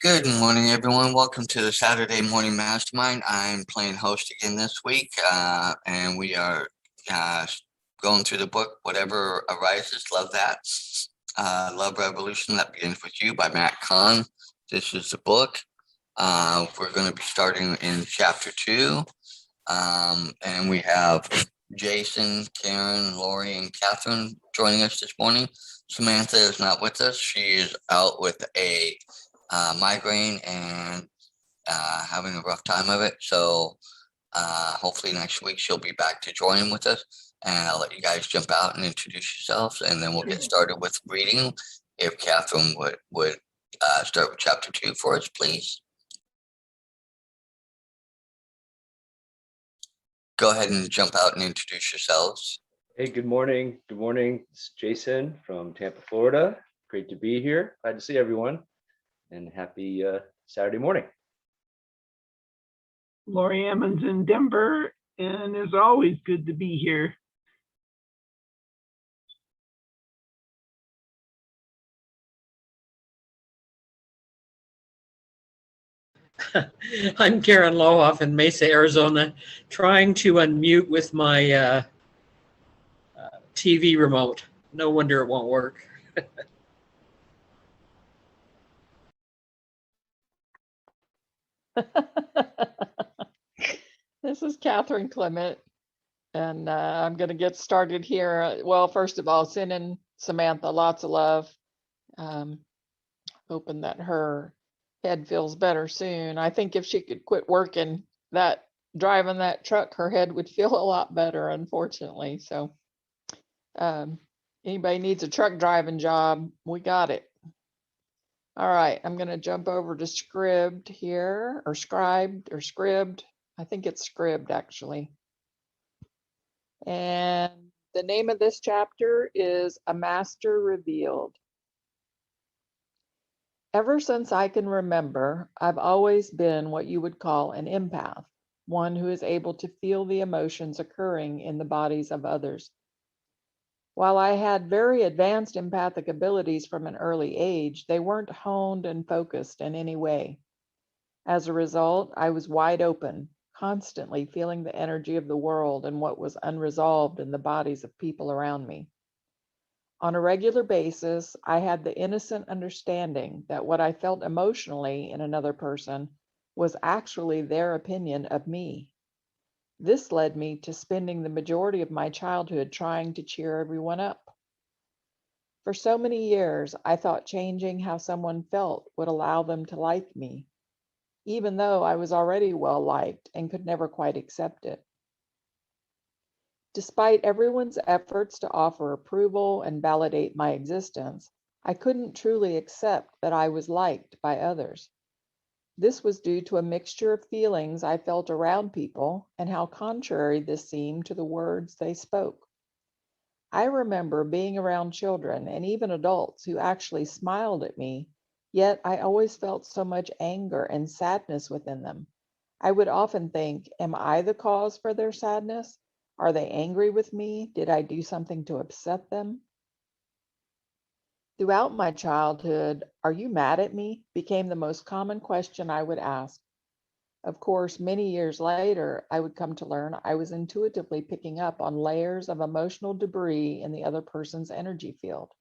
Good morning, everyone. Welcome to the Saturday Morning Mastermind. I'm playing host again this week, and we are uh, going through the book, Whatever Arises. Love that. Love Revolution, That Begins With You by Matt Kahn. This is the book. We're going to be starting in chapter 2, and we have Jason, Karen, Lori, and Catherine joining us this morning. Samantha is not with us. She is out with a migraine and having a rough time of it. So hopefully next week she'll be back to join with us. And I'll let you guys jump out and introduce yourselves, and then we'll get started with reading. If Catherine would start with chapter 2 for us, please. Go ahead and jump out and introduce yourselves. Hey, good morning. Good morning. It's Jason from Tampa, Florida. Great to be here. Glad to see everyone, and happy Saturday morning. Lori Emmons in Denver, and it's always good to be here. I'm Karen Lohoff in Mesa, Arizona, trying to unmute with my TV remote. No wonder it won't work. This is Catherine Clement, and I'm going to get started here. Well, first of all, sending Samantha lots of love. Hoping that her head feels better soon. I think if she could quit working driving that truck, her head would feel a lot better, unfortunately. So anybody needs a truck driving job, we got it. All right, I'm going to jump over to scribed here, or scribed, or scribed. I think it's scribed, actually. And the name of this chapter is A Master Revealed. Ever since I can remember, I've always been what you would call an empath, one who is able to feel the emotions occurring in the bodies of others. While I had very advanced empathic abilities from an early age, they weren't honed and focused in any way. As a result, I was wide open, constantly feeling the energy of the world and what was unresolved in the bodies of people around me. On a regular basis, I had the innocent understanding that what I felt emotionally in another person was actually their opinion of me. This led me to spending the majority of my childhood trying to cheer everyone up. For so many years, I thought changing how someone felt would allow them to like me, even though I was already well liked and could never quite accept it. Despite everyone's efforts to offer approval and validate my existence, I couldn't truly accept that I was liked by others. This was due to a mixture of feelings I felt around people and how contrary this seemed to the words they spoke. I remember being around children and even adults who actually smiled at me, yet I always felt so much anger and sadness within them. I would often think, am I the cause for their sadness? Are they angry with me? Did I do something to upset them? Throughout my childhood, "Are you mad at me?" became the most common question I would ask. Of course, many years later, I would come to learn I was intuitively picking up on layers of emotional debris in the other person's energy field.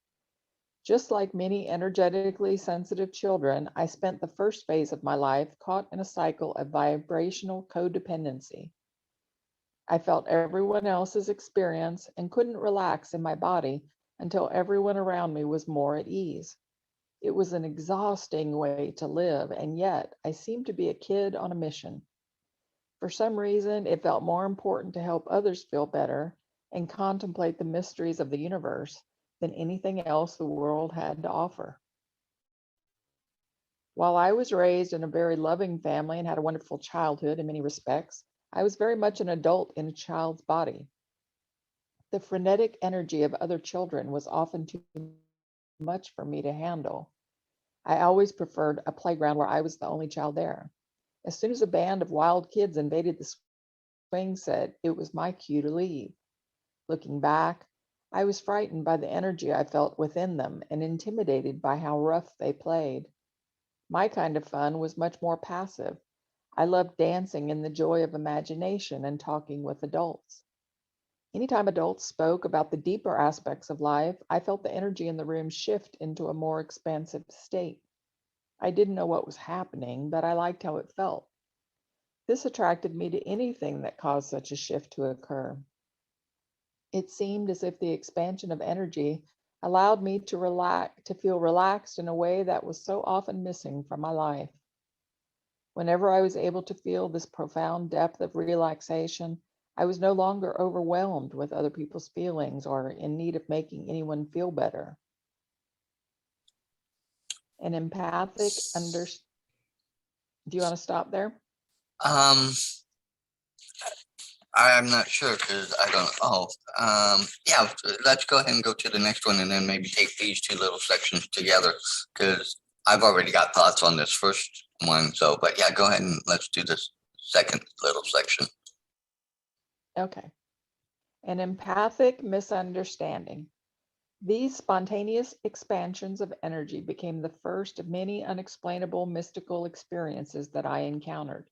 Just like many energetically sensitive children, I spent the first phase of my life caught in a cycle of vibrational codependency. I felt everyone else's experience and couldn't relax in my body until everyone around me was more at ease. It was an exhausting way to live, and yet I seemed to be a kid on a mission. For some reason, it felt more important to help others feel better and contemplate the mysteries of the universe than anything else the world had to offer. While I was raised in a very loving family and had a wonderful childhood in many respects, I was very much an adult in a child's body. The frenetic energy of other children was often too much for me to handle. I always preferred a playground where I was the only child there. As soon as a band of wild kids invaded the swing set, it was my cue to leave. Looking back, I was frightened by the energy I felt within them and intimidated by how rough they played. My kind of fun was much more passive. I loved dancing in the joy of imagination and talking with adults. Anytime adults spoke about the deeper aspects of life, I felt the energy in the room shift into a more expansive state. I didn't know what was happening, but I liked how it felt. This attracted me to anything that caused such a shift to occur. It seemed as if the expansion of energy allowed me to feel relaxed in a way that was so often missing from my life. Whenever I was able to feel this profound depth of relaxation, I was no longer overwhelmed with other people's feelings or in need of making anyone feel better. An empathic under. Do you want to stop there? Um, I'm not sure because I don't. Yeah. Let's go ahead and go to the next one, and then maybe take these two little sections together because I've already got thoughts on this first one. So, but yeah, go ahead and let's do this second little section. Okay. An empathic misunderstanding. These spontaneous expansions of energy became the first of many unexplainable mystical experiences that I encountered.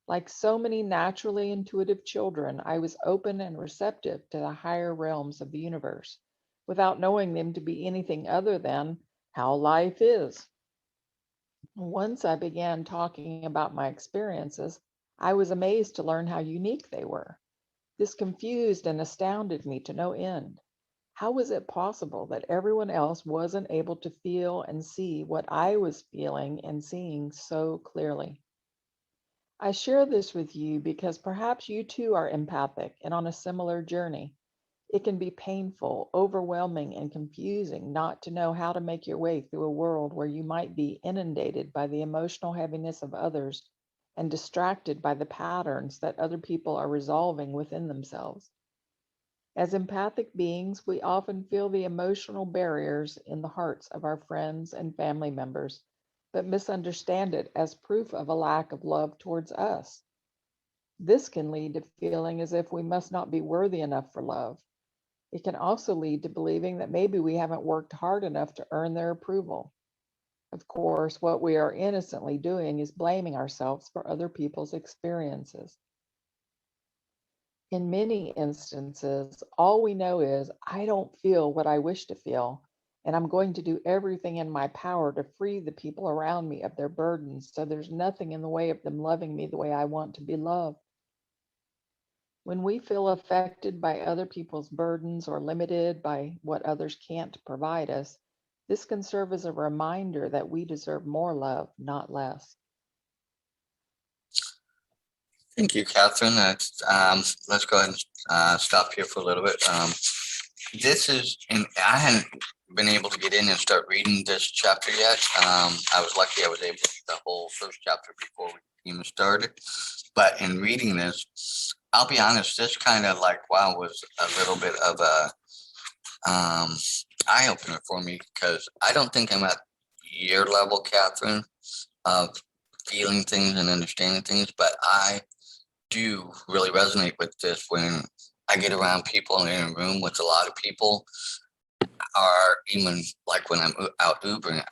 Like so many naturally intuitive children, I was open and receptive to the higher realms of the universe, without knowing them to be anything other than how life is. Once I began talking about my experiences, I was amazed to learn how unique they were. This confused and astounded me to no end. How was it possible that everyone else wasn't able to feel and see what I was feeling and seeing so clearly? I share this with you because perhaps you too are empathic and on a similar journey. It can be painful, overwhelming, and confusing not to know how to make your way through a world where you might be inundated by the emotional heaviness of others and distracted by the patterns that other people are resolving within themselves. As empathic beings, we often feel the emotional barriers in the hearts of our friends and family members, but misunderstand it as proof of a lack of love towards us. This can lead to feeling as if we must not be worthy enough for love. It can also lead to believing that maybe we haven't worked hard enough to earn their approval. Of course, what we are innocently doing is blaming ourselves for other people's experiences. In many instances, all we know is, I don't feel what I wish to feel, and I'm going to do everything in my power to free the people around me of their burdens so there's nothing in the way of them loving me the way I want to be loved. When we feel affected by other people's burdens or limited by what others can't provide us, this can serve as a reminder that we deserve more love, not less. Thank you, Catherine. Let's go ahead and stop here for a little bit. This is, and I hadn't been able to get in and start reading this chapter yet. I was lucky I was able to read the whole first chapter before we even started. But in reading this, I'll be honest, this kind of like, wow, was a little bit of a eye opener for me because I don't think I'm at your level, Catherine, of feeling things and understanding things, but I do really resonate with this when I get around people and in a room with a lot of people, or even like when I'm out Ubering,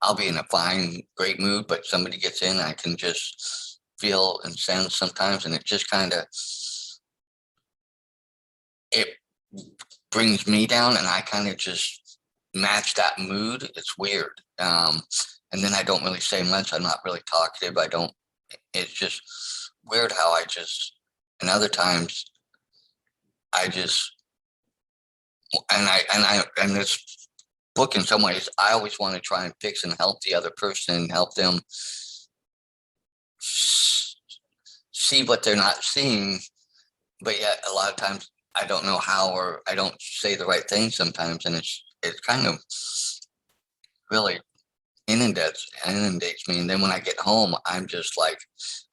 I'll be in a fine, great mood, but somebody gets in, I can just feel and sense sometimes, and it just kind of, it brings me down and I kind of just match that mood. It's weird. And then I don't really say much. I'm not really talkative. It's just weird how and other times I just, and this book in some ways, I always want to try and fix and help the other person, help them see what they're not seeing. But yet a lot of times I don't know how, or I don't say the right thing sometimes. And it's kind of really inundates me. And then when I get home, I'm just like,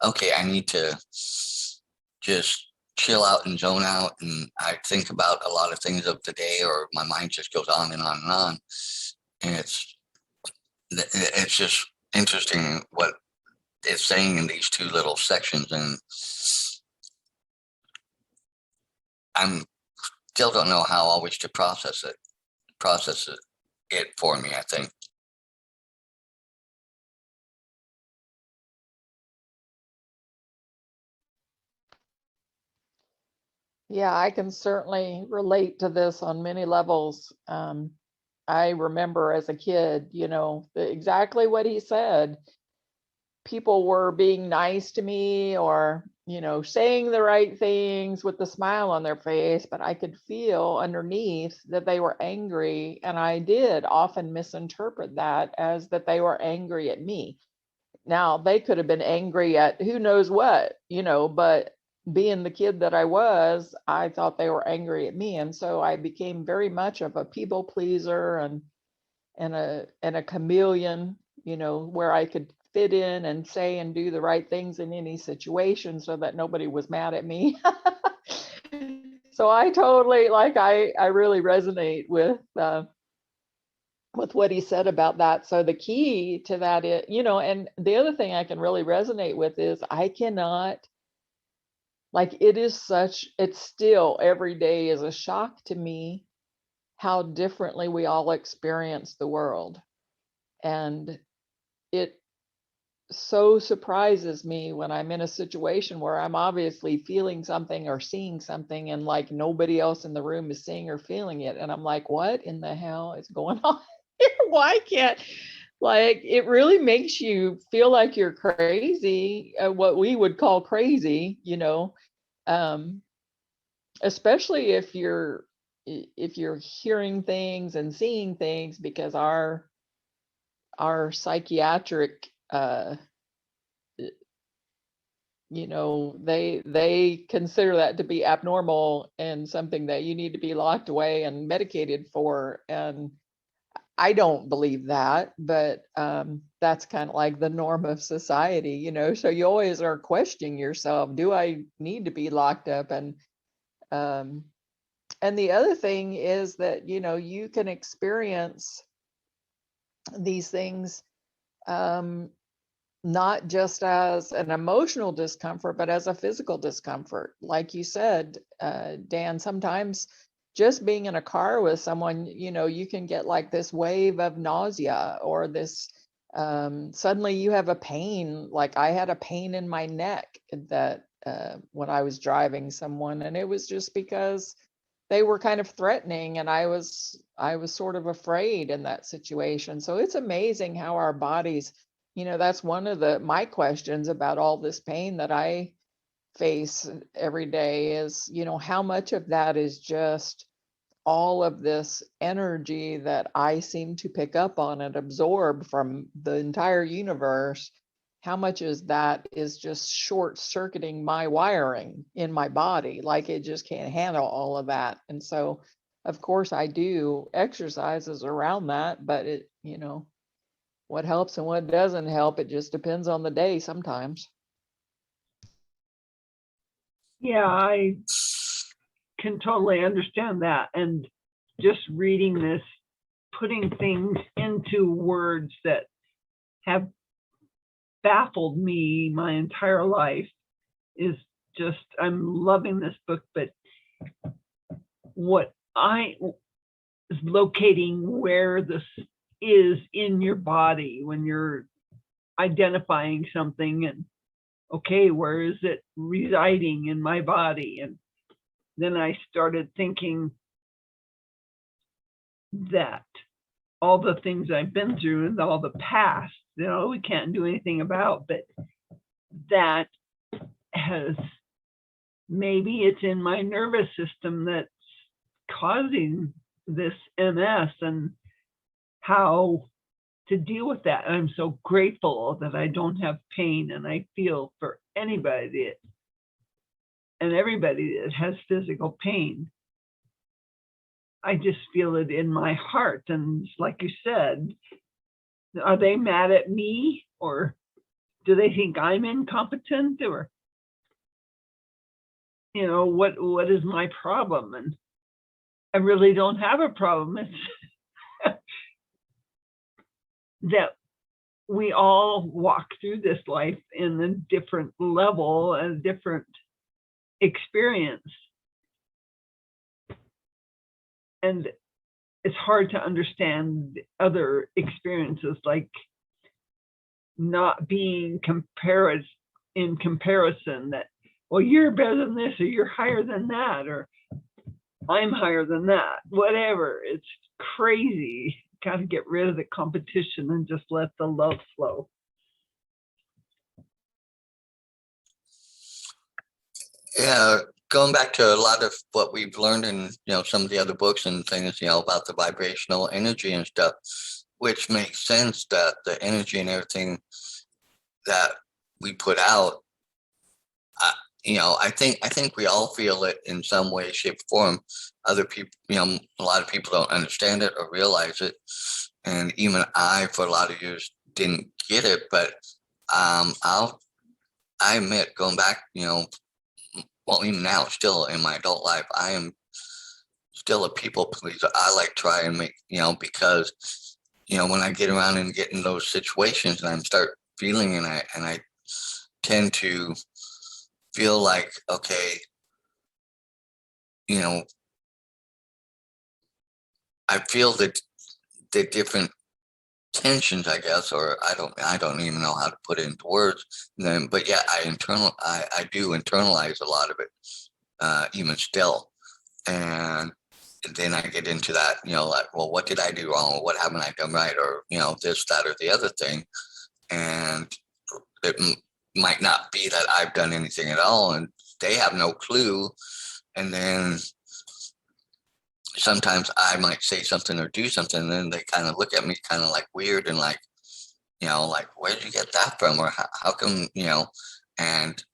okay, I need to just chill out and zone out. And I think about a lot of things of the day, or my mind just goes on and on and on. And it's just interesting what it's saying in these two little sections. And I'm still don't know how always to process it for me, I think. Yeah, I can certainly relate to this on many levels. I remember as a kid, exactly what he said. People were being nice to me or, saying the right things with a smile on their face, but I could feel underneath that they were angry. And I did often misinterpret that as that they were angry at me. Now, they could have been angry at who knows what, but being the kid that I was, I thought they were angry at me. And so I became very much of a people pleaser and a chameleon, where I could fit in and say and do the right things in any situation so that nobody was mad at me. So I totally I really resonate with what he said about that. So the key to that is, and the other thing I can really resonate with is I cannot, it's still every day is a shock to me how differently we all experience the world. And it so surprises me when I'm in a situation where I'm obviously feeling something or seeing something and like nobody else in the room is seeing or feeling it. And I'm like, what in the hell is going on here? Why can't, it really makes you feel like you're crazy, what we would call crazy, um, especially if you're hearing things and seeing things, because our psychiatric they consider that to be abnormal and something that you need to be locked away and medicated for. And I don't believe that, but that's kind of like the norm of society, so you always are questioning yourself, do I need to be locked up? Um, and the other thing is that, you can experience these things, not just as an emotional discomfort, but as a physical discomfort. Like you said, Dan, sometimes just being in a car with someone, you can get like this wave of nausea or this, suddenly you have a pain. Like I had a pain in my neck that when I was driving someone, and it was just because they were kind of threatening and I was sort of afraid in that situation. So it's amazing how our bodies, that's one of my questions about all this pain that I face every day is, how much of that is just all of this energy that I seem to pick up on and absorb from the entire universe. How much is just short circuiting my wiring in my body? Like it just can't handle all of that. And so, of course, I do exercises around that, but what helps and what doesn't help, it just depends on the day sometimes. Yeah, I can totally understand that. And just reading this, putting things into words that have baffled me my entire life is just, I'm loving this book. But what is locating where this is in your body when you're identifying something, and okay, where is it residing in my body? And then I started thinking that all the things I've been through and all the past, we can't do anything about, but that has, maybe it's in my nervous system that's causing this MS and how to deal with that. I'm so grateful that I don't have pain, and I feel for anybody and everybody that has physical pain. I just feel it in my heart. And like you said, are they mad at me, or do they think I'm incompetent, or what is my problem? And I really don't have a problem. It's that we all walk through this life in a different level and a different experience. And it's hard to understand other experiences, like not being in comparison, that well, you're better than this, or you're higher than that, or I'm higher than that, whatever. It's crazy. Got to get rid of the competition and just let the love flow. Yeah, going back to a lot of what we've learned in, some of the other books and things, about the vibrational energy and stuff, which makes sense that the energy and everything that we put out, I think we all feel it in some way, shape, form. Other people, a lot of people don't understand it or realize it. And even I, for a lot of years, didn't get it. But I admit, going back, well, even now, still in my adult life, I am still a people pleaser. I like try and make, because, when I get around and get in those situations and I start feeling and I tend to feel like, okay, I feel the different tensions, I guess, or I don't even know how to put it into words. Then, but yeah, I do internalize a lot of it, even still, and then I get into that, like, well, what did I do wrong, or what haven't I done right, or this, that, or the other thing, and it might not be that I've done anything at all, and they have no clue, and then sometimes I might say something or do something, and then they kind of look at me kind of like weird and like, like, where did you get that from? Or how come, and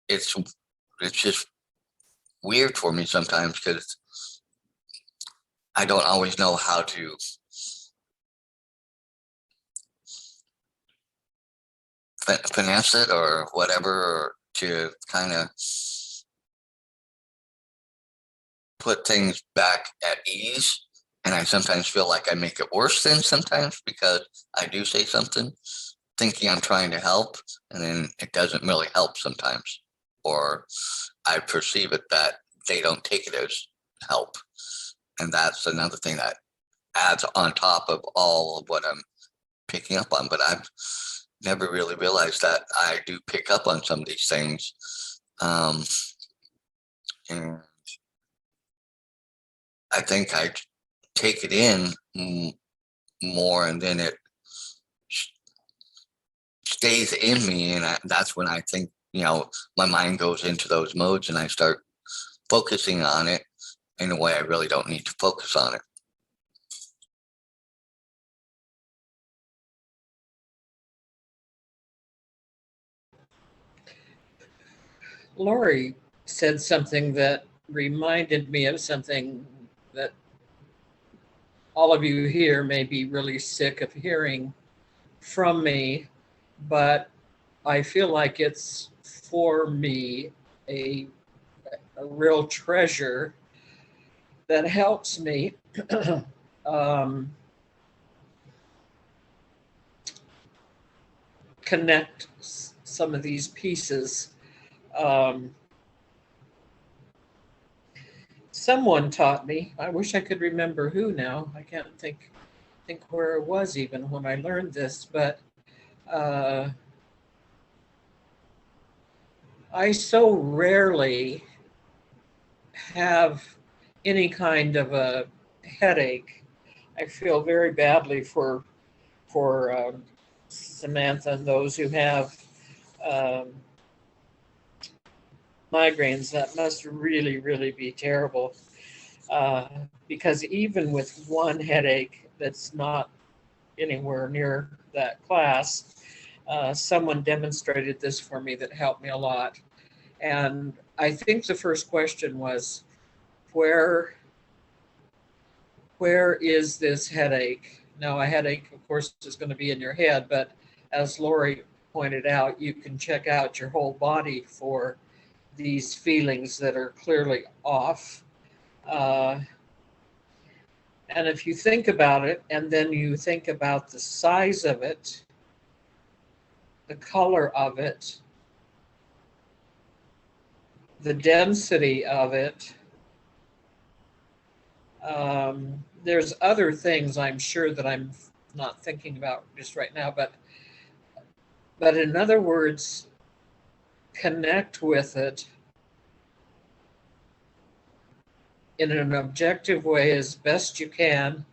it's just weird for me sometimes because I don't always know how to finesse it or whatever, or to kind of put things back at ease. And I sometimes feel like I make it worse then sometimes because I do say something thinking I'm trying to help, and then it doesn't really help sometimes. Or I perceive it that they don't take it as help. And that's another thing that adds on top of all of what I'm picking up on. But I've never really realized that I do pick up on some of these things. And I think I take it in more, and then it stays in me, and that's when I think my mind goes into those modes, and I start focusing on it in a way I really don't need to focus on it. Lori said something that reminded me of something that all of you here may be really sick of hearing from me, but I feel like it's for me a real treasure that helps me connect some of these pieces. Someone taught me, I wish I could remember who now, I can't think where it was even when I learned this, but I so rarely have any kind of a headache. I feel very badly for Samantha and those who have migraines. That must really, really be terrible. Because even with one headache that's not anywhere near that class, someone demonstrated this for me that helped me a lot. And I think the first question was, where is this headache? Now, a headache, of course, is going to be in your head, but as Lori pointed out, you can check out your whole body for these feelings that are clearly off. And if you think about it, and then you think about the size of it, the color of it, the density of it, there's other things I'm sure that I'm not thinking about just right now, but in other words, connect with it in an objective way as best you can,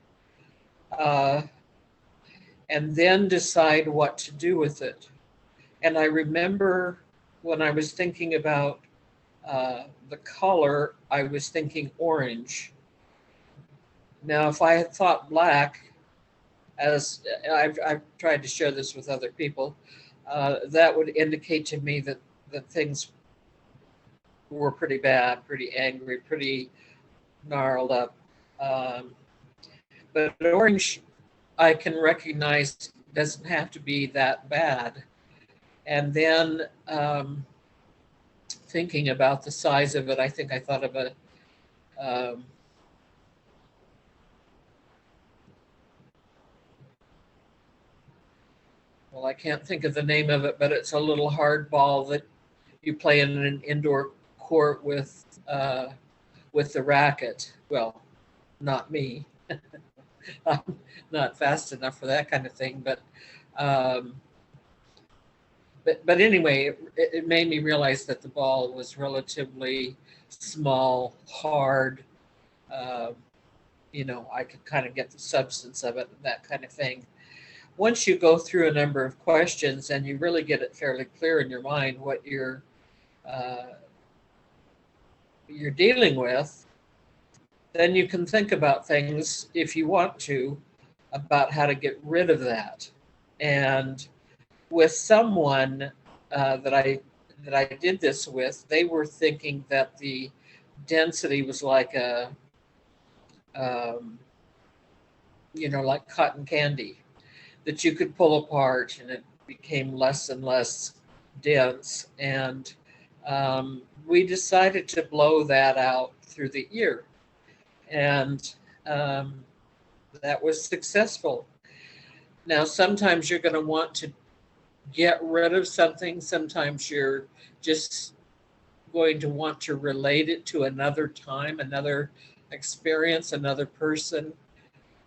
and then decide what to do with it. And I remember when I was thinking about the color, I was thinking orange. Now, if I had thought black, as I've tried to share this with other people, that would indicate to me that things were pretty bad, pretty angry, pretty gnarled up. But orange, I can recognize doesn't have to be that bad. And then thinking about the size of it, I think I thought of a well, I can't think of the name of it, but it's a little hard ball that you play in an indoor court with the racket. Well, not me. I'm not fast enough for that kind of thing, um, but anyway, it made me realize that the ball was relatively small, hard. Uh, I could kind of get the substance of it, that kind of thing. Once you go through a number of questions and you really get it fairly clear in your mind what you're dealing with, then you can think about things, if you want to, about how to get rid of that. And with someone that I did this with, they were thinking that the density was like like cotton candy, that you could pull apart and it became less and less dense. And we decided to blow that out through the ear. And that was successful. Now, sometimes you're going to want to get rid of something. Sometimes you're just going to want to relate it to another time, another experience, another person.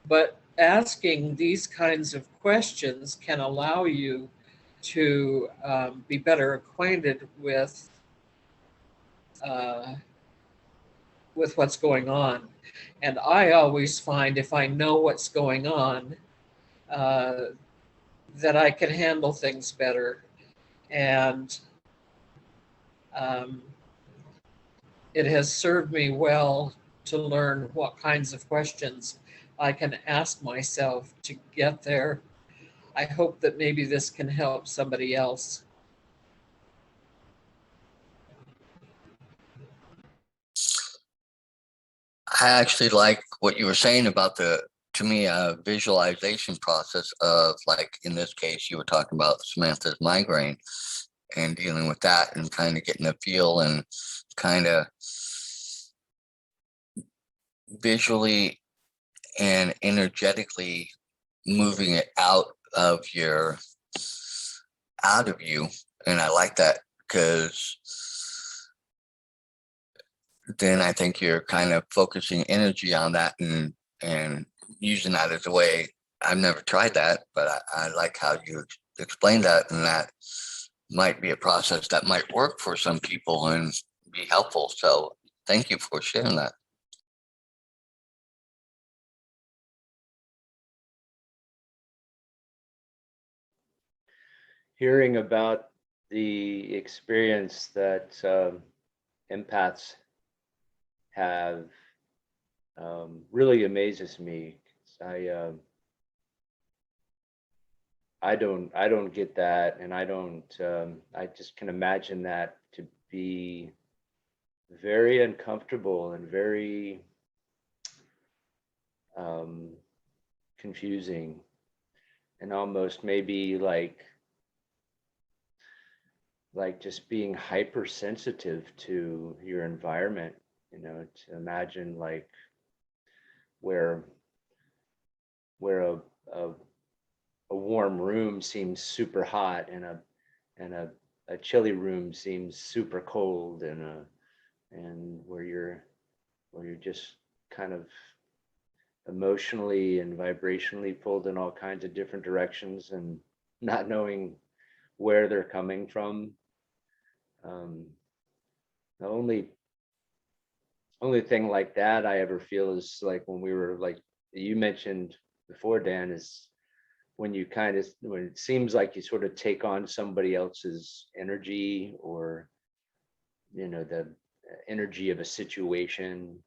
But asking these kinds of questions can allow you to be better acquainted with what's going on. And I always find, if I know what's going on, that I can handle things better. And it has served me well to learn what kinds of questions I can ask myself to get there. I hope that maybe this can help somebody else. I actually like what you were saying about to me, visualization process of, like, in this case, you were talking about Samantha's migraine and dealing with that and kind of getting a feel and kind of visually and energetically moving it out of you. And I like that, because then I think you're kind of focusing energy on that and using that as a way. I've never tried that, but I like how you explained that, and that might be a process that might work for some people and be helpful. So thank you for sharing that. Hearing about the experience that empaths have really amazes me. I don't get that, and I just can imagine that to be very uncomfortable and very confusing, and almost maybe like just being hypersensitive to your environment, to imagine like where a warm room seems super hot, and a chilly room seems super cold, and where you're just kind of emotionally and vibrationally pulled in all kinds of different directions and not knowing where they're coming from. The only thing like that I ever feel is like when we were like you mentioned before, Dan, is when when it seems like you sort of take on somebody else's energy, or the energy of a situation.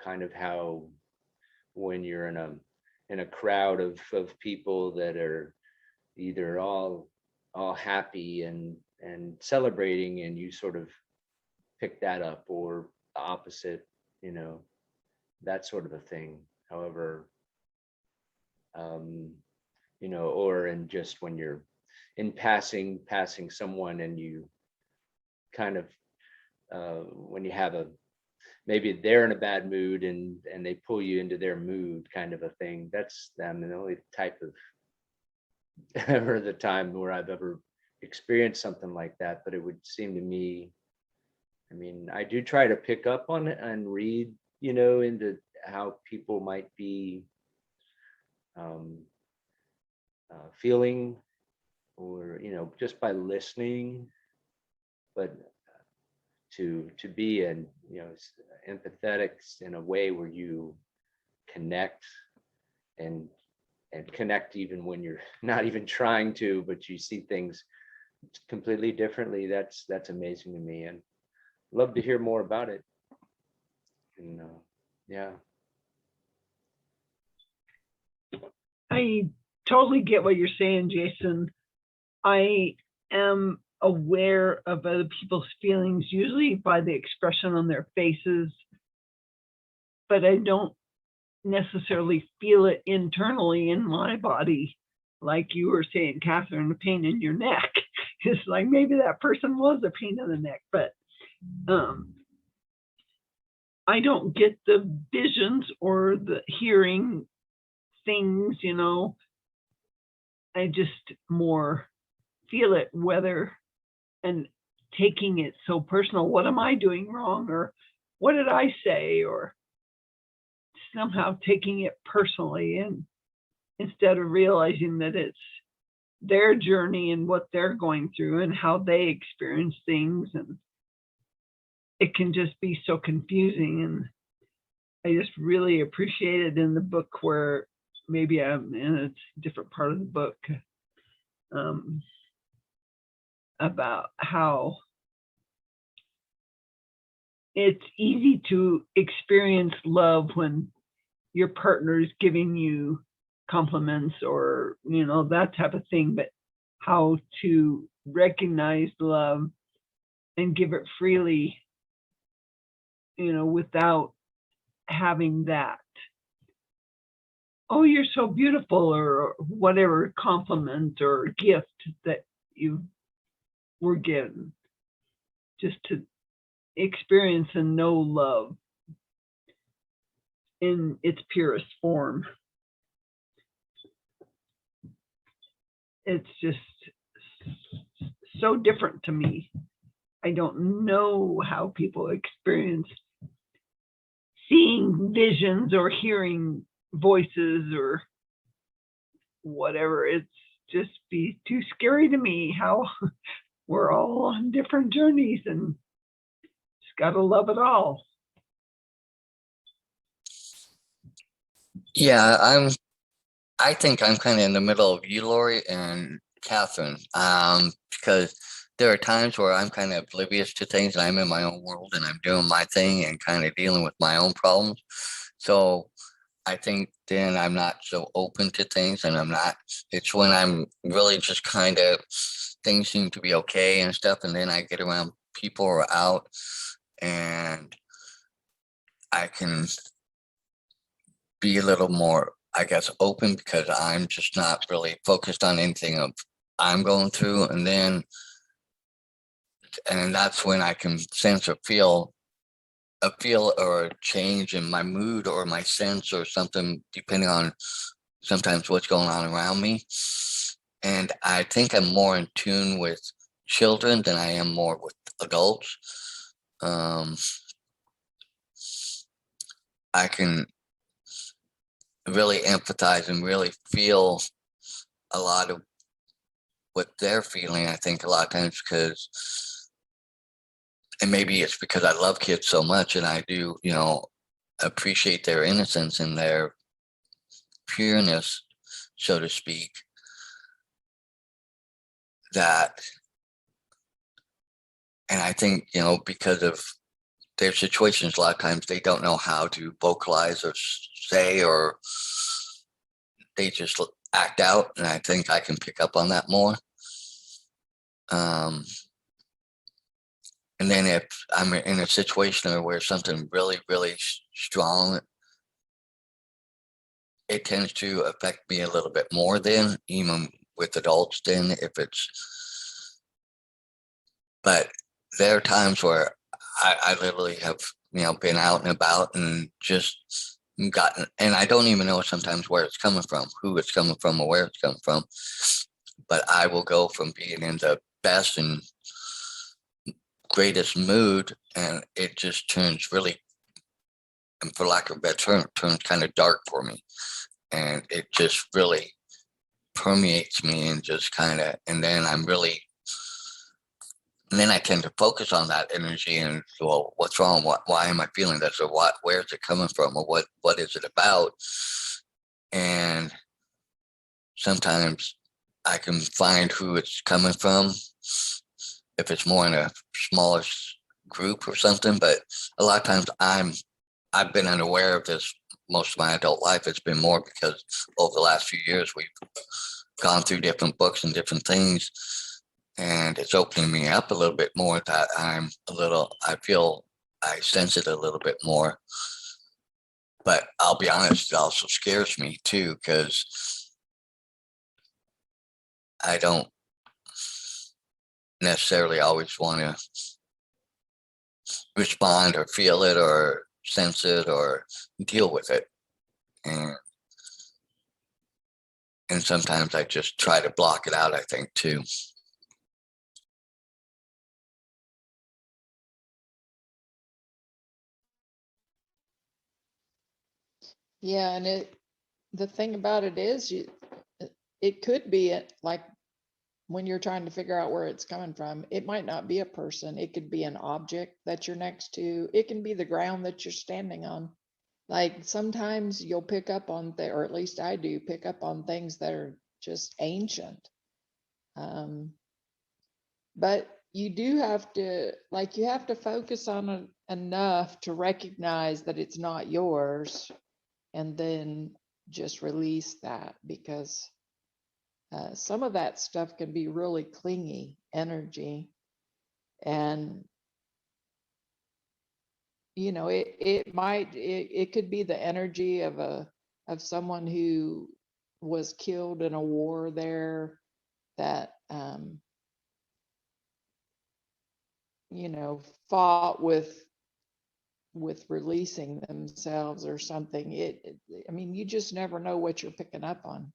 Kind of how when you're in a crowd of people that are either all happy and celebrating, and you sort of pick that up, or the opposite, that sort of a thing. However, or in just when you're in passing someone, and you kind of when you have maybe they're in a bad mood, and they pull you into their mood, kind of a thing. That's the only type of ever the time where I've ever experienced something like that. But it would seem to me, I mean, I do try to pick up on it and read, into how people might be feeling, or just by listening. But to be empathetic in a way where you connect, and connect even when you're not even trying to, but you see things completely differently. That's amazing to me, and love to hear more about it. And yeah. I totally get what you're saying, Jason. I am aware of other people's feelings, usually by the expression on their faces, but I don't necessarily feel it internally in my body. Like you were saying, Catherine, the pain in your neck. It's like maybe that person was a pain in the neck, but I don't get the visions or the hearing things, I just more feel it, whether, and taking it so personal. What am I doing wrong? Or what did I say? Or somehow taking it personally, and instead of realizing that it's their journey and what they're going through and how they experience things. And it can just be so confusing. And I just really appreciate it in the book, where maybe I'm in a different part of the book, about how it's easy to experience love when your partner is giving you compliments, or that type of thing, but how to recognize love and give it freely, without having that, oh, you're so beautiful, or whatever compliment or gift that you were given. Just to experience and know love in its purest form. It's just so different to me. I don't know how people experience seeing visions or hearing voices or whatever. It's just be too scary to me how we're all on different journeys, and just gotta love it all. Yeah, I think I'm kind of in the middle of you, Lori, and Catherine, because there are times where I'm kind of oblivious to things, and I'm in my own world, and I'm doing my thing and kind of dealing with my own problems. So I think then I'm not so open to things, and it's when I'm really just kind of, things seem to be okay and stuff, and then I get around people who are out, and I can be a little more, I guess, open, because I'm just not really focused on anything of I'm going through. And that's when I can sense or feel or a change in my mood or my sense or something, depending on sometimes what's going on around me. And I think I'm more in tune with children than I am more with adults. I can really empathize and really feel a lot of what they're feeling. I think a lot of times because, and maybe it's because I love kids so much and I do, appreciate their innocence and their pureness, so to speak, that, and I think, because of their situations, a lot of times they don't know how to vocalize or say, or they just act out. And I think I can pick up on that more. And then if I'm in a situation where something really, really strong, it tends to affect me a little bit more than even with adults than if it's, but there are times where I literally have, been out and about and just gotten, and I don't even know sometimes where it's coming from, who it's coming from, or where it's coming from. But I will go from being in the best and greatest mood, and it just turns really, and for lack of a better term, turns kind of dark for me. And it just really permeates me and just kind of, and then and then I tend to focus on that energy and, well, what's wrong? Why am I feeling this? Or where's it coming from? Or what is it about? And sometimes I can find who it's coming from if it's more in a smaller group or something. But a lot of times I've been unaware of this most of my adult life. It's been more because over the last few years we've gone through different books and different things, and it's opening me up a little bit more, that I feel I sense it a little bit more. But I'll be honest, it also scares me too, because I don't necessarily always want to respond or feel it or sense it or deal with it. And sometimes I just try to block it out, I think, too. Yeah, and the thing about it is, it could be like when you're trying to figure out where it's coming from, it might not be a person. It could be an object that you're next to. It can be the ground that you're standing on. Like sometimes you'll pick up on or at least I do pick up on things that are just ancient. But you do have to, you have to focus on it enough to recognize that it's not yours, and then just release that, because some of that stuff can be really clingy energy. And it could be the energy of someone who was killed in a war there, that fought with releasing themselves or something. I mean, you just never know what you're picking up on.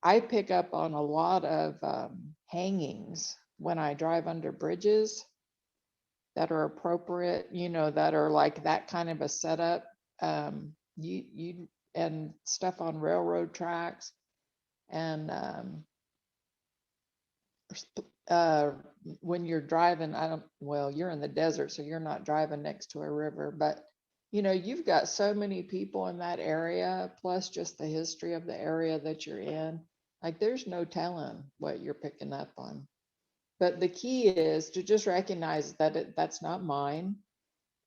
I pick up on a lot of hangings when I drive under bridges that are appropriate, that are like that kind of a setup. You and stuff on railroad tracks, and when you're driving, you're in the desert, so you're not driving next to a river, but you've got so many people in that area, plus just the history of the area that you're in. Like, there's no telling what you're picking up on. But the key is to just recognize that that's not mine,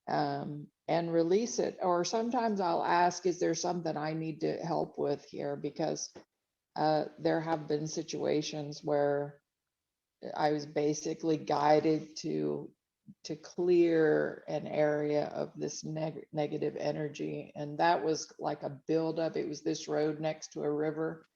and release it. Or sometimes I'll ask, is there something I need to help with here? Because there have been situations where I was basically guided to clear an area of this negative energy. And that was like a buildup. It was this road next to a river.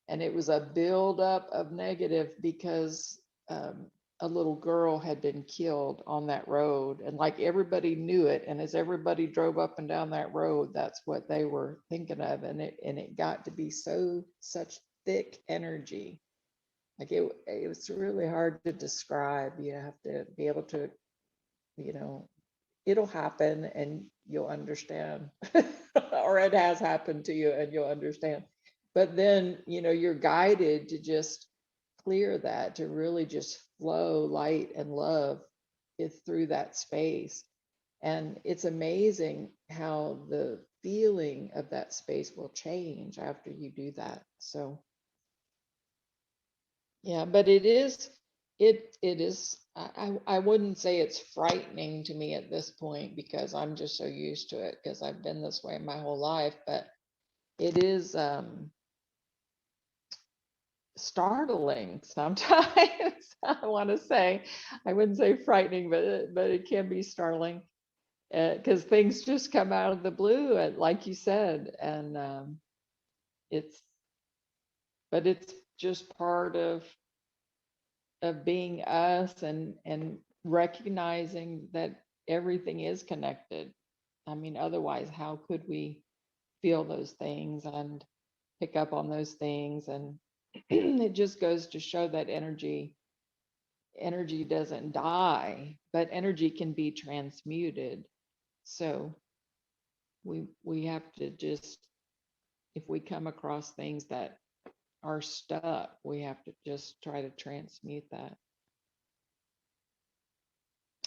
And it was a buildup of negative because a little girl had been killed on that road. And like everybody knew it. And as everybody drove up and down that road, that's what they were thinking of. And it got to be such thick energy. Like it was really hard to describe. You have to be able to, it'll happen and you'll understand, or it has happened to you and you'll understand. But then, you're guided to just clear that, to really just flow light and love is through that space. And it's amazing how the feeling of that space will change after you do that. So yeah, but it is, I wouldn't say it's frightening to me at this point because I'm just so used to it because I've been this way my whole life, but it is startling sometimes. I want to say, I wouldn't say frightening, but it can be startling because things just come out of the blue, and like you said, and it's but it's just part of being us, and recognizing that everything is connected. I mean, otherwise, how could we feel those things and pick up on those things? And it just goes to show that energy doesn't die, but energy can be transmuted. So we have to just, if we come across things that are stuck, we have to just try to transmute that.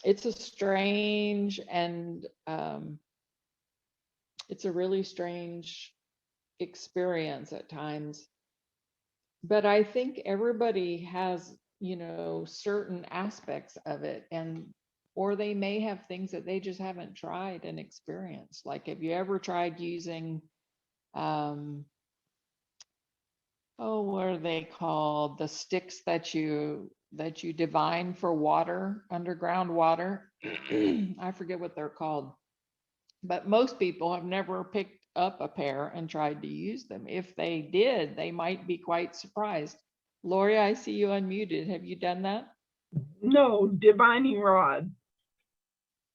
It's a strange and it's a really strange experience at times, but I think everybody has, certain aspects of it, and or they may have things that they just haven't tried and experienced. Like, have you ever tried using um oh, what are they called, the sticks that you divine for water, underground water? I forget what they're called, but most people have never picked up a pair and tried to use them. If they did, they might be quite surprised. Lori, I see you unmuted. Have you done that? No, divining rod.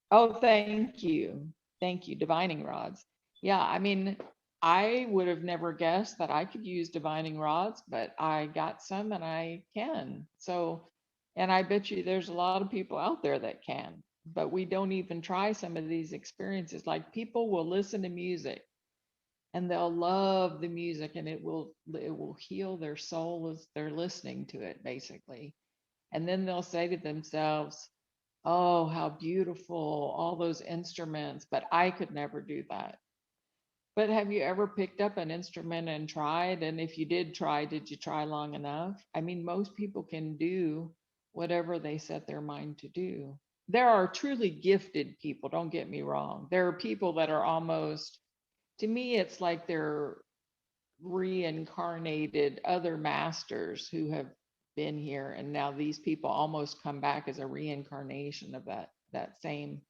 Oh, thank you. Thank you. Divining rods. Yeah, I mean, I would have never guessed that I could use divining rods, but I got some and I can. So, and I bet you there's a lot of people out there that can, but we don't even try some of these experiences. Like, people will listen to music and they'll love the music, and it will heal their soul as they're listening to it, basically. And then they'll say to themselves, oh, how beautiful, all those instruments, but I could never do that. But have you ever picked up an instrument and tried? And if you did try, did you try long enough? I mean, most people can do whatever they set their mind to do. There are truly gifted people, don't get me wrong. There are people that are almost, to me, it's like they're reincarnated other masters who have been here, and now these people almost come back as a reincarnation of that same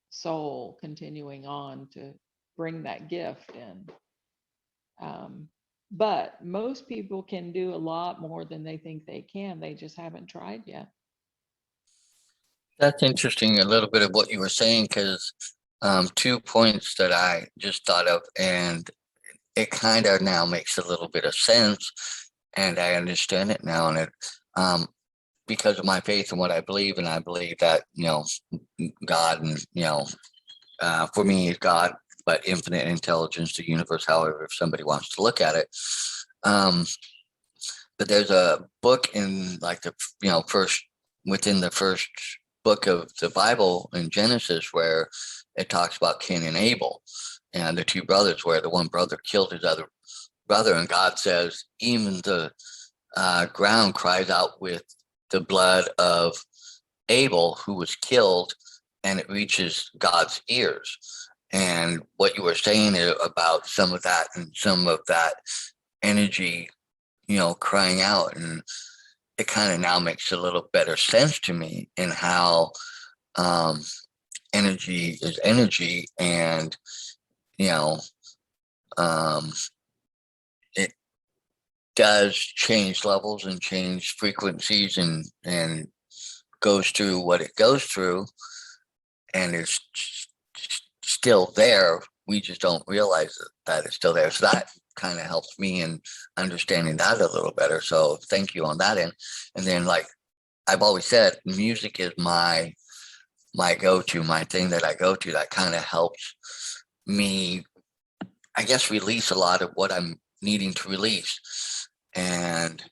soul, continuing on to bring that gift in. But most people can do a lot more than they think they can. They just haven't tried yet. That's interesting, a little bit of what you were saying, because 2 points that I just thought of, and it kind of now makes a little bit of sense, and I understand it now, and it because of my faith and what I believe, and I believe that God, and for me, God, but infinite intelligence, the universe, however, if somebody wants to look at it. But there's a book in like the first, within the first book of the Bible in Genesis, where it talks about Cain and Abel and the two brothers, where the one brother killed his other brother, and God says even the ground cries out with the blood of Abel, who was killed, and it reaches God's ears. And what you were saying about some of that, and some of that energy, crying out, and it kind of now makes a little better sense to me in how energy is energy, and it does change levels and change frequencies, and goes through what it goes through, and it's still there. We just don't realize that it's still there. So that kind of helps me in understanding that a little better. So thank you on that end. And then, like I've always said, music is my go-to, my thing that I go to, that kind of helps me, I guess, release a lot of what I'm needing to release. And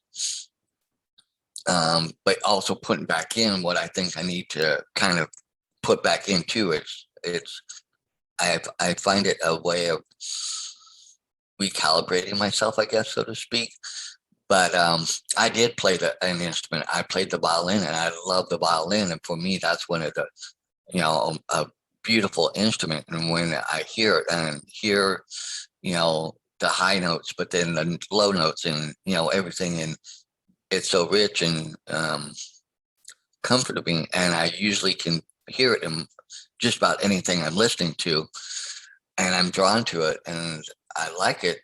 but also putting back in what I think I need to kind of put back into it. I find it a way of recalibrating myself, I guess, so to speak. But I did play an instrument. I played the violin, and I love the violin. And for me, that's one of the, a beautiful instrument. And when I hear it and hear, the high notes, but then the low notes and, everything, and it's so rich and comforting. And I usually can hear it in just about anything I'm listening to, and I'm drawn to it, and I like it.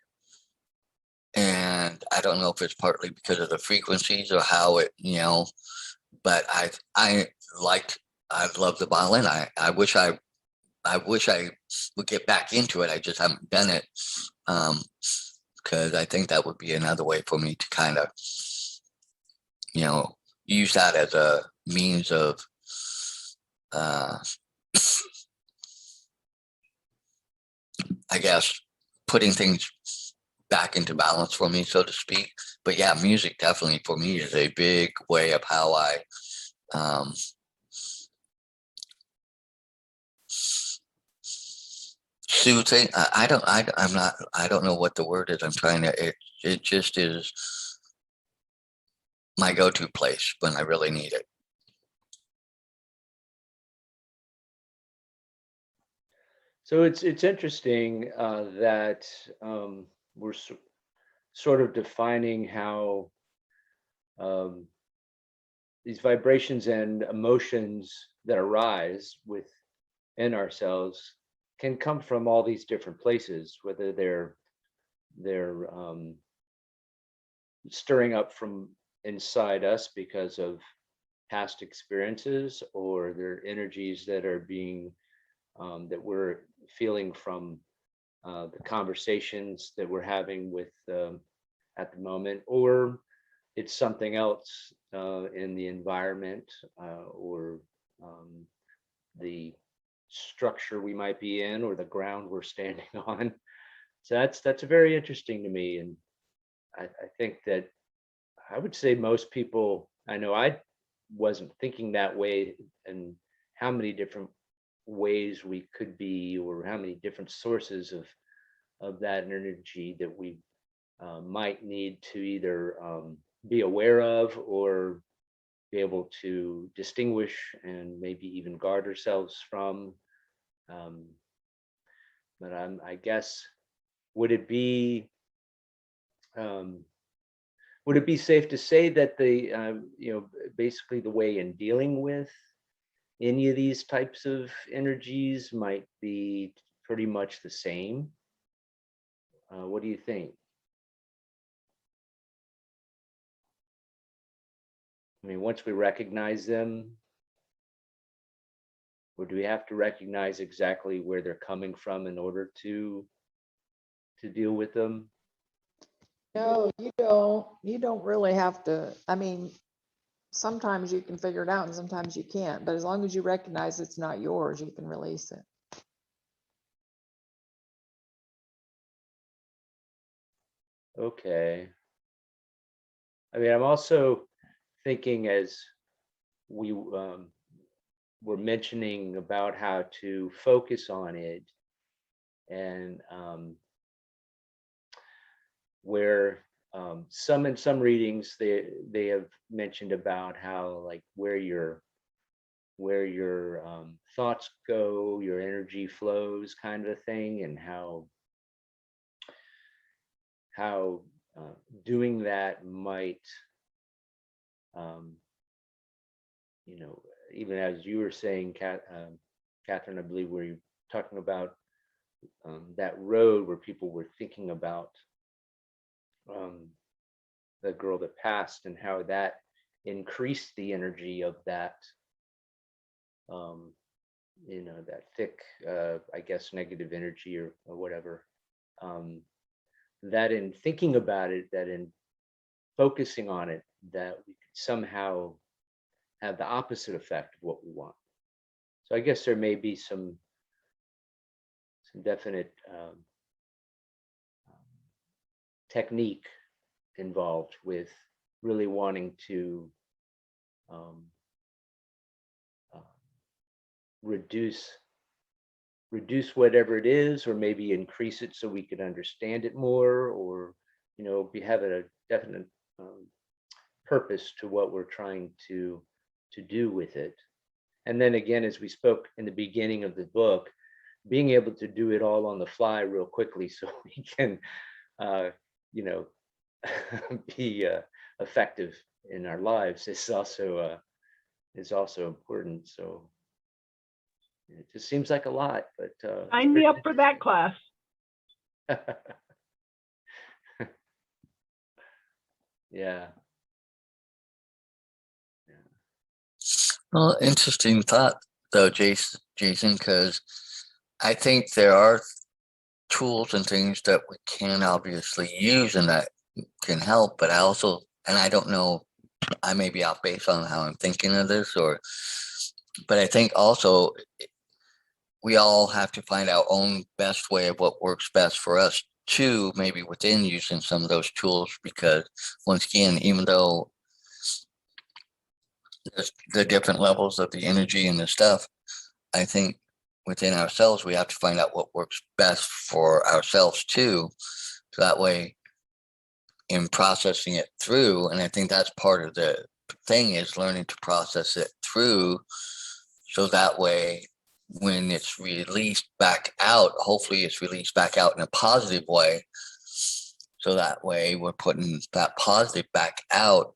And I don't know if it's partly because of the frequencies or how it, but I love the violin. I wish I would get back into it. I just haven't done it. Because I think that would be another way for me to kind of, use that as a means of I guess putting things back into balance for me, so to speak. But yeah, music definitely for me is a big way of how I soothing. I don't know what the word is. I'm trying to, it just is my go-to place when I really need it. So it's interesting that we're sort of defining how these vibrations and emotions that arise within ourselves can come from all these different places, whether they're stirring up from inside us because of past experiences, or they're energies that are being that we're feeling from the conversations that we're having with at the moment, or it's something else in the environment or the structure we might be in, or the ground we're standing on. So that's very interesting to me, and I think that I would say most people, I know I wasn't thinking that way, and how many different ways we could be, or how many different sources of that energy that we might need to either be aware of, or be able to distinguish and maybe even guard ourselves from. Um, but I guess, would it be um, would it be safe to say that the basically the way in dealing with any of these types of energies might be pretty much the same? What do you think? I mean, once we recognize them, or do we have to recognize exactly where they're coming from in order to deal with them? No, you don't. You don't really have to. I mean, sometimes you can figure it out and sometimes you can't. But as long as you recognize it's not yours, you can release it. Okay. I mean, I'm also thinking, as we were mentioning about how to focus on it, and where in some readings they have mentioned about how, like, where your thoughts go, your energy flows, kind of a thing, and how doing that might um, even as you were saying, Catherine, I believe, where you talking about that road where people were thinking about the girl that passed, and how that increased the energy of that, that thick, I guess, negative energy, or whatever. That in thinking about it, that in focusing on it, that we could somehow have the opposite effect of what we want. So I guess there may be some definite technique involved with really wanting to um, uh, reduce whatever it is, or maybe increase it so we could understand it more, or have a definite purpose to what we're trying to do with it. And then again, as we spoke in the beginning of the book, being able to do it all on the fly real quickly so we can you know be effective in our lives is also important. So it just seems like a lot, but it's Sign me pretty up for that class. interesting. Yeah. Well, interesting thought though, Jason, because I think there are tools and things that we can obviously use and that can help, but I don't know, I may be off base on how I'm thinking of this, but I think also we all have to find our own best way of what works best for us too, maybe within using some of those tools, because once again, even though there's the different levels of the energy and the stuff, I think within ourselves, we have to find out what works best for ourselves too. So that way, in processing it through, and I think that's part of the thing is learning to process it through. So that way, when it's released back out, hopefully it's released back out in a positive way. So that way we're putting that positive back out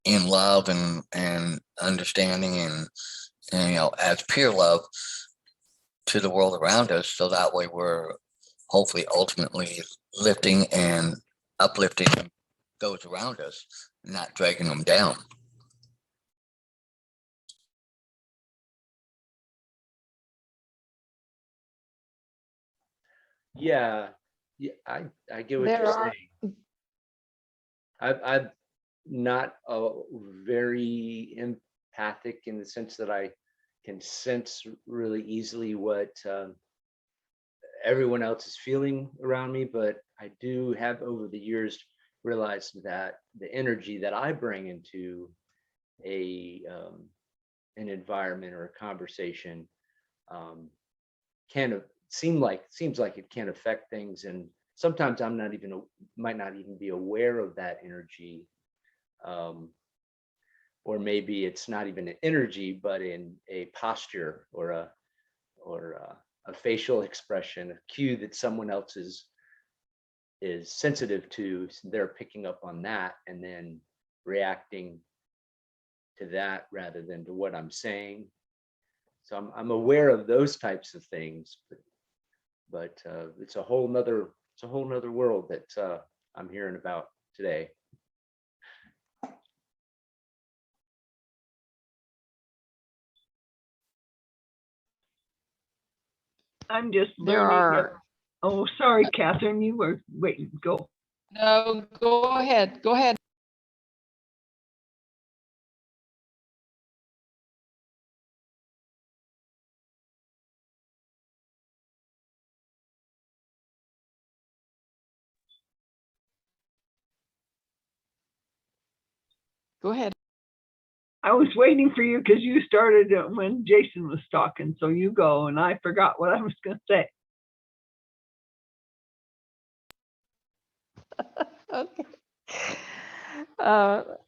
in love and understanding and as peer love to the world around us. So that way we're hopefully ultimately lifting and uplifting those around us, not dragging them down. Yeah, yeah, I get what There you're are, saying. I'm not very empathic in the sense that I can sense really easily what everyone else is feeling around me, but I do have over the years realized that the energy that I bring into a an environment or a conversation um, can seems like it can affect things, and sometimes I'm not even might not even be aware of that energy, um, or maybe it's not even an energy but in a posture or a facial expression, a cue that someone else is sensitive to. So they're picking up on that and then reacting to that rather than to what I'm saying. So I'm aware of those types of things, but it's a whole nother world that I'm hearing about today. I'm just there learning. are, Oh, sorry, Catherine, you were waiting. Go. no, go ahead, go ahead. Go ahead. I was waiting for you because you started it when Jason was talking. So you go, and I forgot what I was going to say. Okay.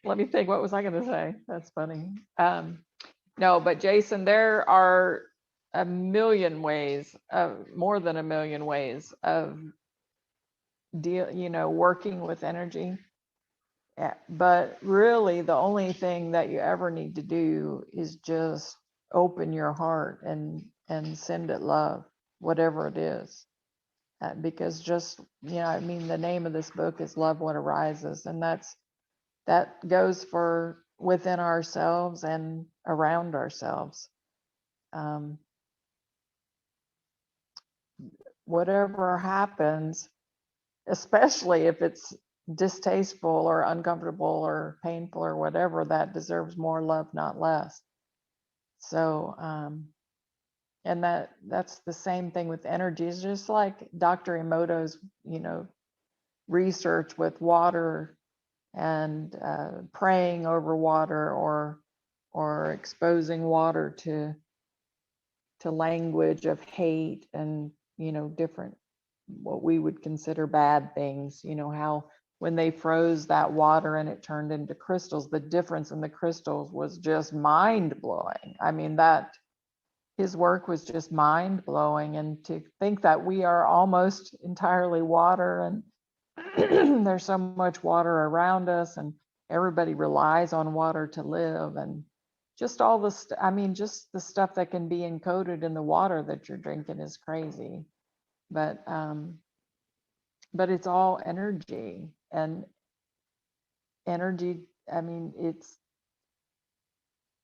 Let me think, what was I going to say? That's funny. No, but Jason, there are a million ways, more than a million ways of working with energy. Yeah, but really the only thing that you ever need to do is just open your heart and send it love, whatever it is. Because just, I mean, the name of this book is Love What Arises, and that goes for within ourselves and around ourselves. Whatever happens, especially if it's distasteful or uncomfortable or painful or whatever, that deserves more love, not less. So, and that's the same thing with energy. It's just like Dr. Emoto's, research with water and praying over water, or exposing water to language of hate and, different, what we would consider bad things. How when they froze that water and it turned into crystals, the difference in the crystals was just mind blowing. I mean, that his work was just mind blowing. And to think that we are almost entirely water, and there's so much water around us, and everybody relies on water to live, and just all the just the stuff that can be encoded in the water that you're drinking is crazy. But it's all energy, and energy,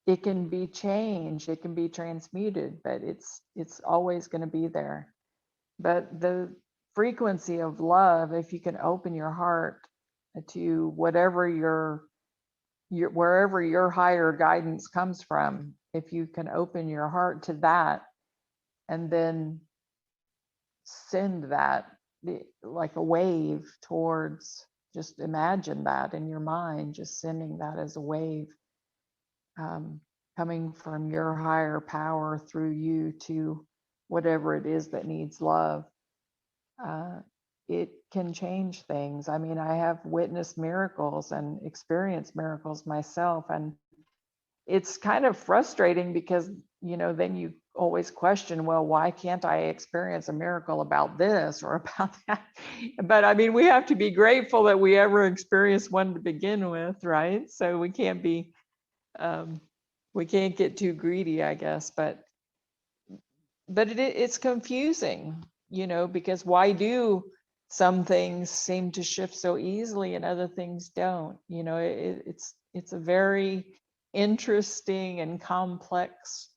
it can be changed, it can be transmuted, but it's always going to be there. But the frequency of love, if you can open your heart to whatever your wherever your higher guidance comes from, if you can open your heart to that and then send that like a wave towards, just imagine that in your mind, just sending that as a wave, coming from your higher power through you to whatever it is that needs love. It can change things. I mean, I have witnessed miracles and experienced miracles myself, and it's kind of frustrating because, then you always question, well, why can't I experience a miracle about this or about that? But I mean, we have to be grateful that we ever experienced one to begin with, right? So we can't get too greedy, I guess. But it's confusing, because why do some things seem to shift so easily and other things don't? It's a very interesting and complex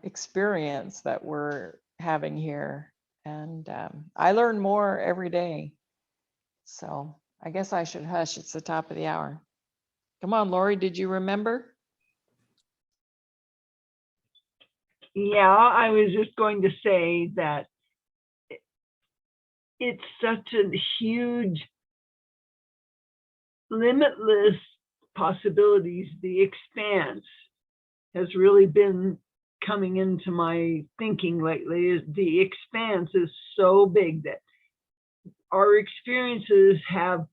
experience that we're having here, and I learn more every day. So I guess I should hush. It's the top of the hour. Come on, Lori, did you remember? Yeah, I was just going to say that it's such a huge, limitless possibilities. The expanse has really been coming into my thinking lately. The expanse is so big that our experiences have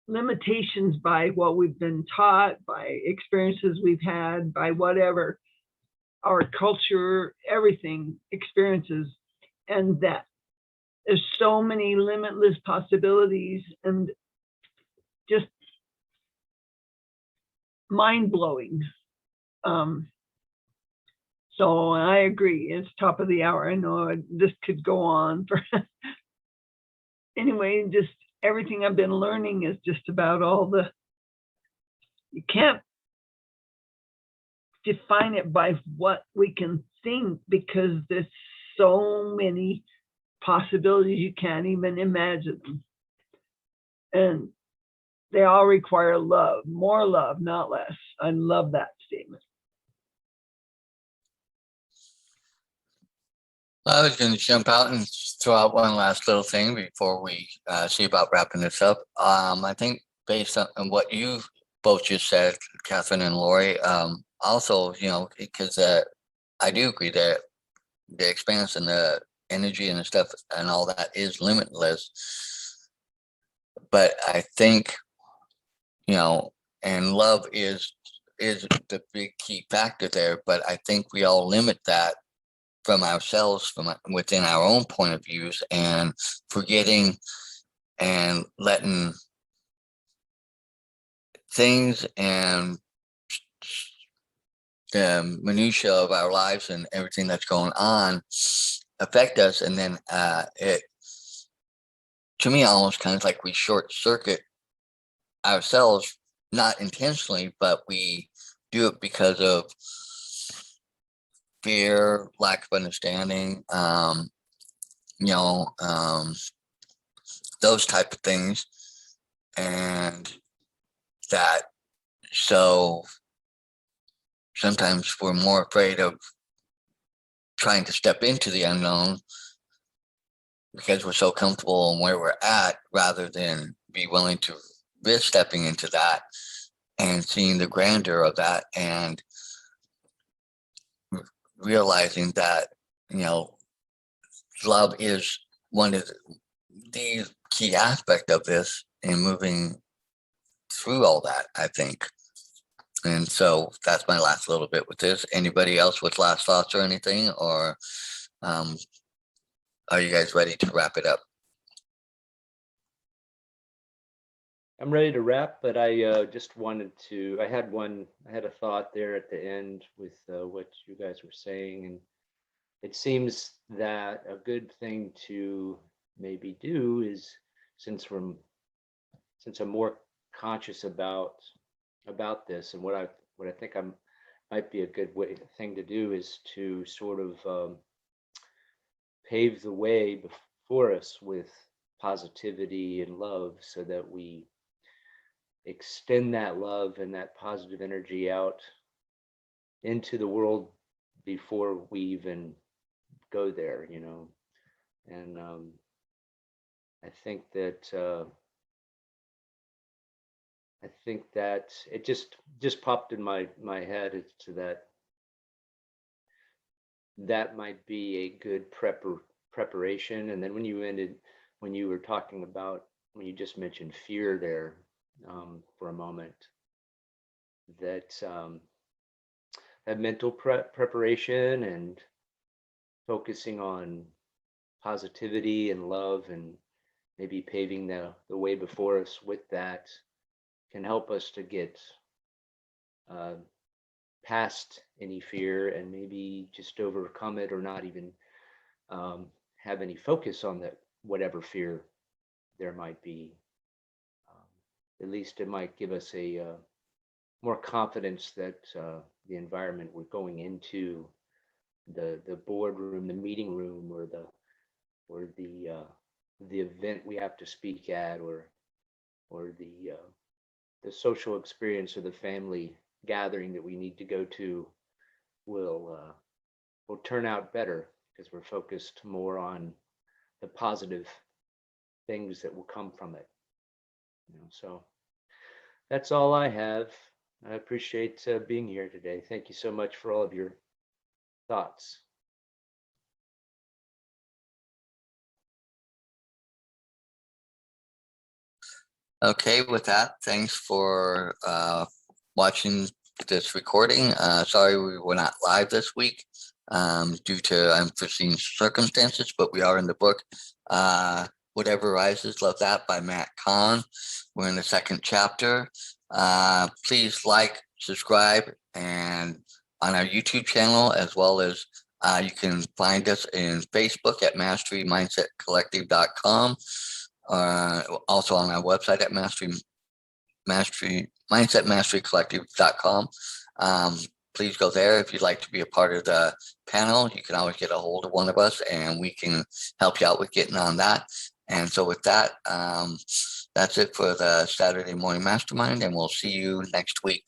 limitations by what we've been taught, by experiences we've had, by whatever, our culture, everything experiences, and that there's so many limitless possibilities, and just mind-blowing. So I agree, it's top of the hour. I know this could go on for anyway, just everything I've been learning is just about you can't define it by what we can think, because there's so many possibilities you can't even imagine them. And they all require love, more love, not less. I love that statement. I was going to jump out and throw out one last little thing before we see about wrapping this up. I think based on what you both just said, Catherine and Lori, also, because I do agree that the expanse and the energy and the stuff and all that is limitless. But I think, and love is the big key factor there. But I think we all limit that from ourselves, from within our own point of views, and forgetting and letting things and the minutia of our lives and everything that's going on affect us. And then it, to me, almost kind of like we short circuit ourselves, not intentionally, but we do it because of fear, lack of understanding, those type of things. And that, so sometimes we're more afraid of trying to step into the unknown because we're so comfortable in where we're at, rather than be willing to really stepping into that and seeing the grandeur of that, and realizing that, love is one of the key aspect of this and moving through all that, I think. And so that's my last little bit with this. Anybody else with last thoughts or anything, or are you guys ready to wrap it up? I'm ready to wrap, but I just wanted to, I had a thought there at the end with what you guys were saying. And it seems that a good thing to maybe do is, since I'm more conscious about this, and what I think might be a good thing to do is to sort of pave the way before us with positivity and love, so that we extend that love and that positive energy out into the world before we even go there, and I think that it just popped in my head as to that might be a good preparation. And then when you were talking about, when you just mentioned fear there, for a moment, that mental preparation and focusing on positivity and love, and maybe paving the way before us with that, can help us to get past any fear, and maybe just overcome it, or not even have any focus on that, whatever fear there might be. At least it might give us a more confidence that the environment we're going into, the boardroom, the meeting room, or the event we have to speak at, or the social experience, or the family gathering that we need to go to, will turn out better, because we're focused more on the positive things that will come from it. So that's all I have. I appreciate being here today. Thank you so much for all of your thoughts. Okay, with that, thanks for watching this recording. Sorry we were not live this week due to unforeseen circumstances, but we are in the book, Whatever Rises, Love That by Matt Kahn. We're in the second chapter. Please like, subscribe, and on our YouTube channel, as well as you can find us in Facebook at masterymindsetcollective.com. Also on our website at mindsetmasterycollective.com. Please go there if you'd like to be a part of the panel. You can always get a hold of one of us, and we can help you out with getting on that. And so with that, that's it for the Saturday Morning Mastermind, and we'll see you next week.